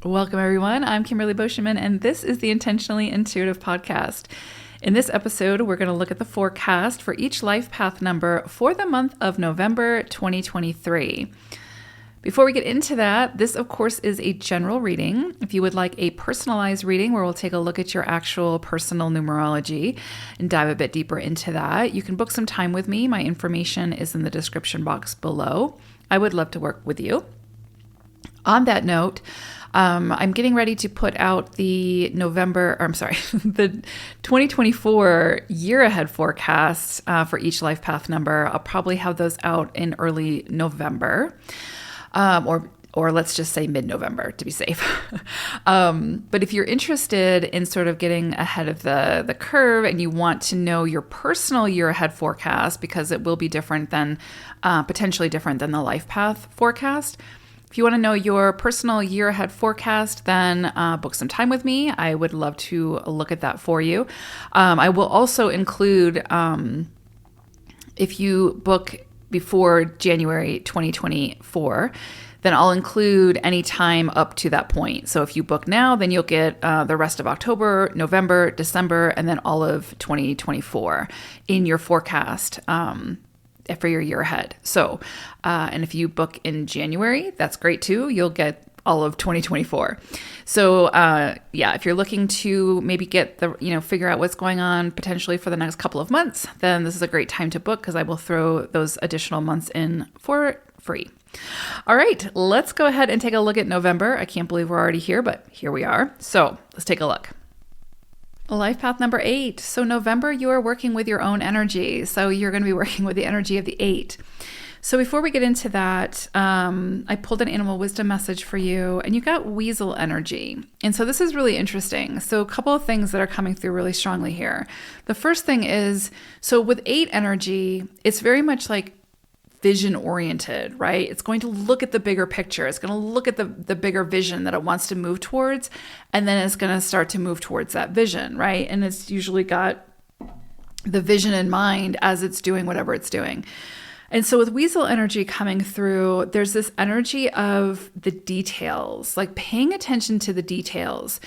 Welcome, everyone. I'm Kimberly Boschman, and this is the Intentionally Intuitive Podcast. In this episode, we're going to look at the forecast for each life path number for the month of November 2023. Before we get into that, this, of course, is a general reading. If you would like a personalized reading where we'll take a look at your actual personal numerology and dive a bit deeper into that, you can book some time with me. My information is in the description box below. I would love to work with you. On that note, I'm getting ready to put out the the 2024 year ahead forecast for each life path number. I'll probably have those out in early November. Or let's just say mid-November to be safe. But if you're interested in sort of getting ahead of the curve and you want to know your personal year ahead forecast, because it will be different than, potentially different than the life path forecast. If you want to know your personal year ahead forecast, then book some time with me. I would love to look at that for you. I will also include, if you book before January 2024, then I'll include any time up to that point. So if you book now, then you'll get the rest of October, November, December, and then all of 2024 in your forecast for your year ahead. So, and if you book in January, that's great too. You'll get all of 2024. So, if you're looking to maybe get figure out what's going on potentially for the next couple of months, then this is a great time to book because I will throw those additional months in for free. All right, let's go ahead and take a look at November. I can't believe we're already here, but here we are. So let's take a look. Life path number 8. So November, you are working with your own energy. So you're going to be working with the energy of the 8. So before we get into that, I pulled an animal wisdom message for you, and you got weasel energy. And so this is really interesting. So a couple of things that are coming through really strongly here. The first thing is, so with 8 energy, it's very much like vision oriented, right? It's going to look at the bigger picture. It's going to look at the bigger vision that it wants to move towards, and then it's going to start to move towards that vision, right? And it's usually got the vision in mind as it's doing whatever it's doing. And so with weasel energy coming through, there's this energy of the details, like paying attention to the details,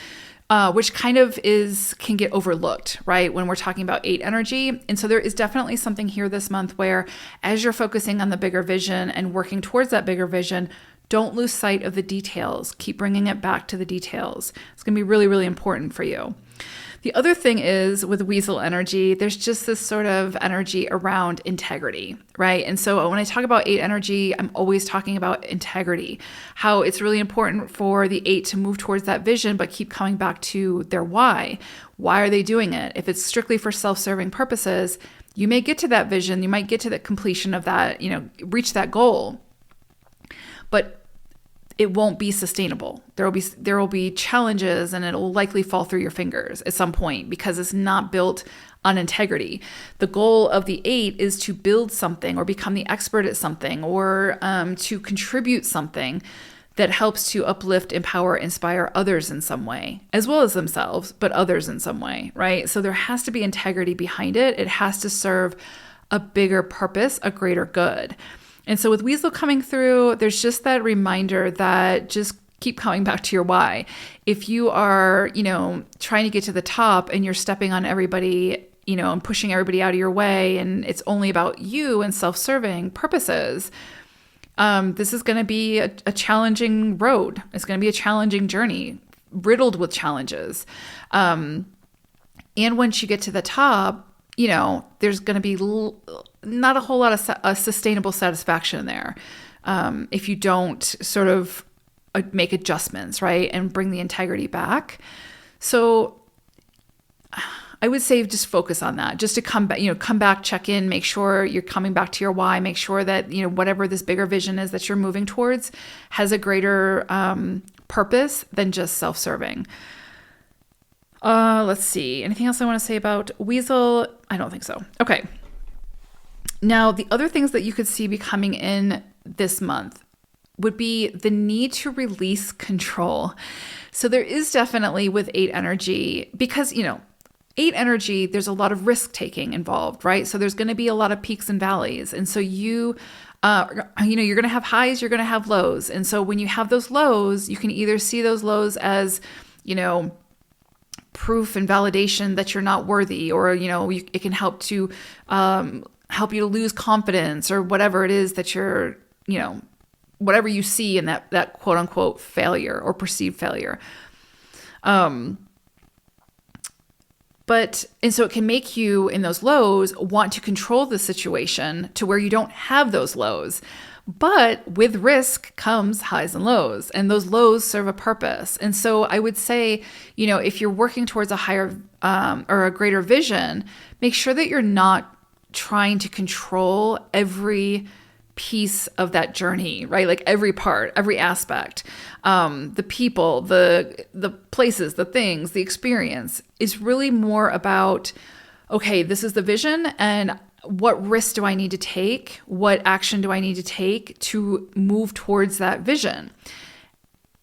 which kind of can get overlooked, right? When we're talking about 8 energy. And so there is definitely something here this month where as you're focusing on the bigger vision and working towards that bigger vision, don't lose sight of the details. Keep bringing it back to the details. It's going to be really, really important for you. The other thing is with weasel energy, there's just this sort of energy around integrity, right? And so when I talk about 8 energy, I'm always talking about integrity, how it's really important for the 8 to move towards that vision, but keep coming back to their why. Why are they doing it? If it's strictly for self-serving purposes, you may get to that vision, you might get to the completion of that, reach that goal, but it won't be sustainable. There will be challenges, and it'll likely fall through your fingers at some point because it's not built on integrity. The goal of the 8 is to build something or become the expert at something or to contribute something that helps to uplift, empower, inspire others in some way, as well as themselves, but others in some way, right? So there has to be integrity behind it. It has to serve a bigger purpose, a greater good. And so with weasel coming through, there's just that reminder that just keep coming back to your why. If you are, trying to get to the top and you're stepping on everybody, and pushing everybody out of your way, and it's only about you and self-serving purposes, this is going to be a challenging road. It's going to be a challenging journey, riddled with challenges. And once you get to the top, there's going to be not a whole lot of sustainable satisfaction there if you don't sort of make adjustments, right, and bring the integrity back. So I would say just focus on that, just to come back, check in, make sure you're coming back to your why, make sure that, whatever this bigger vision is that you're moving towards has a greater purpose than just self-serving. Let's see. Anything else I want to say about weasel? I don't think so. Okay. Now, the other things that you could see becoming in this month would be the need to release control. So there is definitely with 8 energy, because, 8 energy, there's a lot of risk taking involved, right? So there's going to be a lot of peaks and valleys. And so you You're going to have highs, you're going to have lows. And so when you have those lows, you can either see those lows as, proof and validation that you're not worthy, or, it can help to help you to lose confidence, or whatever it is that you're, whatever you see in that quote unquote failure or perceived failure. And so it can make you in those lows want to control the situation to where you don't have those lows. But with risk comes highs and lows, and those lows serve a purpose. And so I would say, if you're working towards a higher or a greater vision, make sure that you're not trying to control every piece of that journey, right? Like every part, every aspect, the people, the places, the things, the experience is really more about, okay, this is the vision, and what risks do I need to take? What action do I need to take to move towards that vision?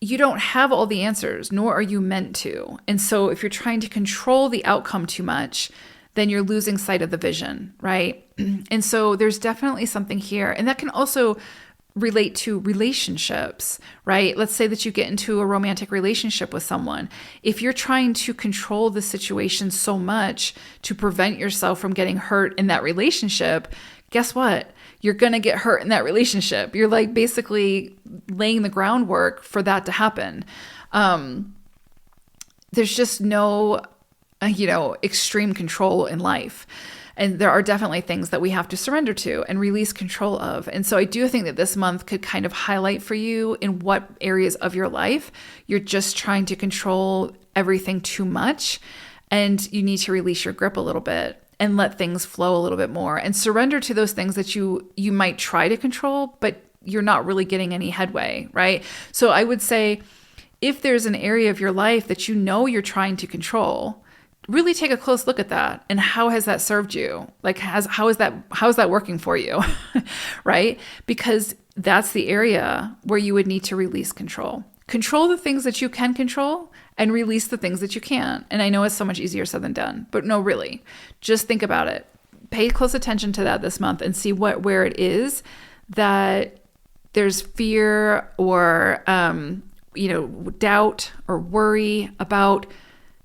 You don't have all the answers, nor are you meant to. And so if you're trying to control the outcome too much, then you're losing sight of the vision, right? And so there's definitely something here. And that can also relate to relationships, right? Let's say that you get into a romantic relationship with someone. If you're trying to control the situation so much to prevent yourself from getting hurt in that relationship, guess what? You're going to get hurt in that relationship. You're like basically laying the groundwork for that to happen. There's just no, extreme control in life. And there are definitely things that we have to surrender to and release control of. And so I do think that this month could kind of highlight for you in what areas of your life you're just trying to control everything too much. And you need to release your grip a little bit and let things flow a little bit more and surrender to those things that you might try to control, but you're not really getting any headway, right? So I would say if there's an area of your life that you're trying to control, really take a close look at that, and how has that served you? Like, how is that working for you, right? Because that's the area where you would need to release control. Control the things that you can control and release the things that you can't. And I know it's so much easier said than done, but no, really, just think about it. Pay close attention to that this month and see where it is that there's fear or doubt or worry about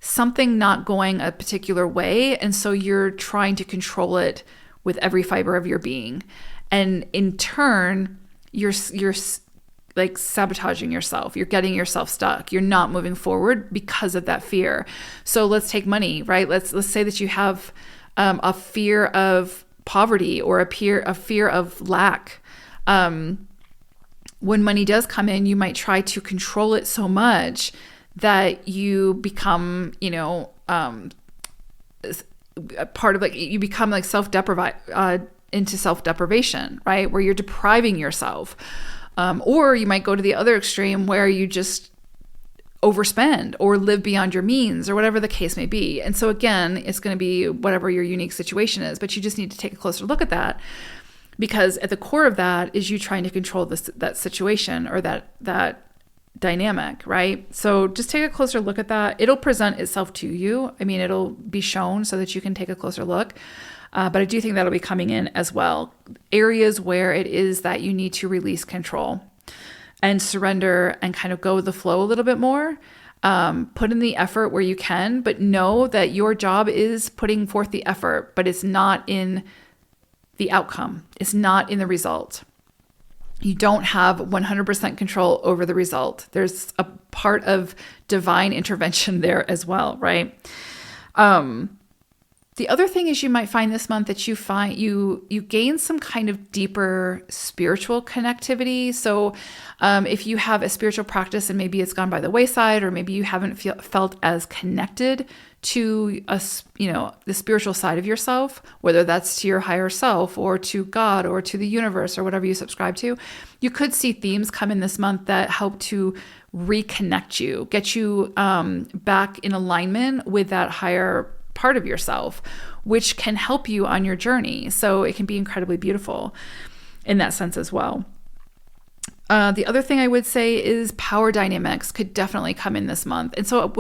something not going a particular way. And so you're trying to control it with every fiber of your being. And in turn, you're like sabotaging yourself. You're getting yourself stuck. You're not moving forward because of that fear. So let's take money, right? Let's say that you have a fear of poverty or a fear of lack. When money does come in, you might try to control it so much that you become, part of you become like into self-deprivation, right? Where you're depriving yourself. Or you might go to the other extreme where you just overspend or live beyond your means or whatever the case may be. And so again, it's going to be whatever your unique situation is, but you just need to take a closer look at that, because at the core of that is you trying to control that situation or that dynamic, right? So just take a closer look at that. It'll present itself to you. I mean, it'll be shown so that you can take a closer look. But I do think that'll be coming in as well. Areas where it is that you need to release control and surrender and kind of go with the flow a little bit more. Put in the effort where you can, but know that your job is putting forth the effort, but it's not in the outcome. It's not in the result. You don't have 100% control over the result. There's a part of divine intervention there as well, right? The other thing is you might find this month that you gain some kind of deeper spiritual connectivity. So if you have a spiritual practice and maybe it's gone by the wayside, or maybe you haven't felt as connected to the spiritual side of yourself, whether that's to your higher self or to God or to the universe or whatever you subscribe to, you could see themes come in this month that help to reconnect you, get you back in alignment with that higher part of yourself, which can help you on your journey. So it can be incredibly beautiful in that sense as well. The other thing I would say is power dynamics could definitely come in this month. And so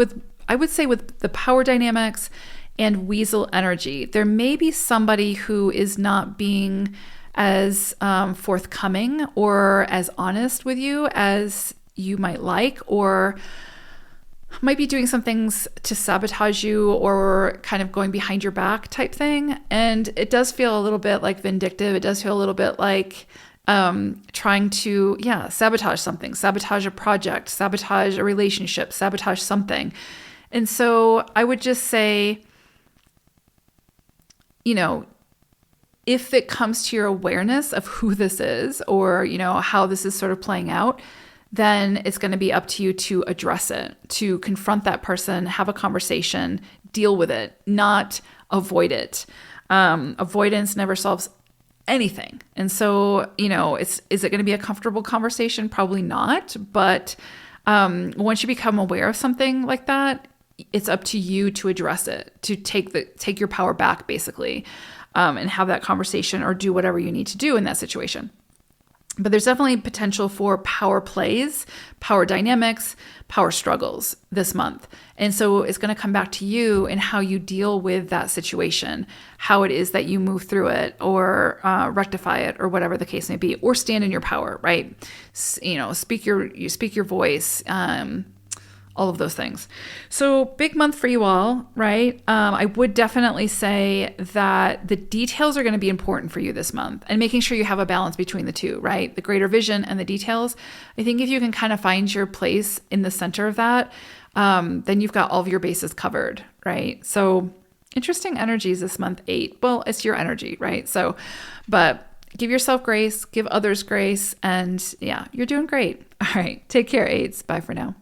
I would say with the power dynamics and weasel energy, there may be somebody who is not being as forthcoming or as honest with you as you might like, or might be doing some things to sabotage you or kind of going behind your back type thing. And it does feel a little bit like vindictive. It does feel a little bit like trying to, sabotage something, sabotage a project, sabotage a relationship, sabotage something. And so I would just say, if it comes to your awareness of who this is or, how this is sort of playing out, then it's going to be up to you to address it, to confront that person, have a conversation, deal with it, not avoid it. Avoidance never solves anything. And so, is it going to be a comfortable conversation? Probably not. But once you become aware of something like that, it's up to you to address it, to take your power back, basically, and have that conversation or do whatever you need to do in that situation. But there's definitely potential for power plays, power dynamics, power struggles this month. And so it's going to come back to you and how you deal with that situation, how it is that you move through it or rectify it or whatever the case may be, or stand in your power, right? Speak your voice, all of those things. So big month for you all, right? I would definitely say that the details are going to be important for you this month, and making sure you have a balance between the two, right? The greater vision and the details. I think if you can kind of find your place in the center of that, then you've got all of your bases covered, right? So interesting energies this month, 8. Well, it's your energy, right? So, but give yourself grace, give others grace, and you're doing great. All right. Take care, 8s. Bye for now.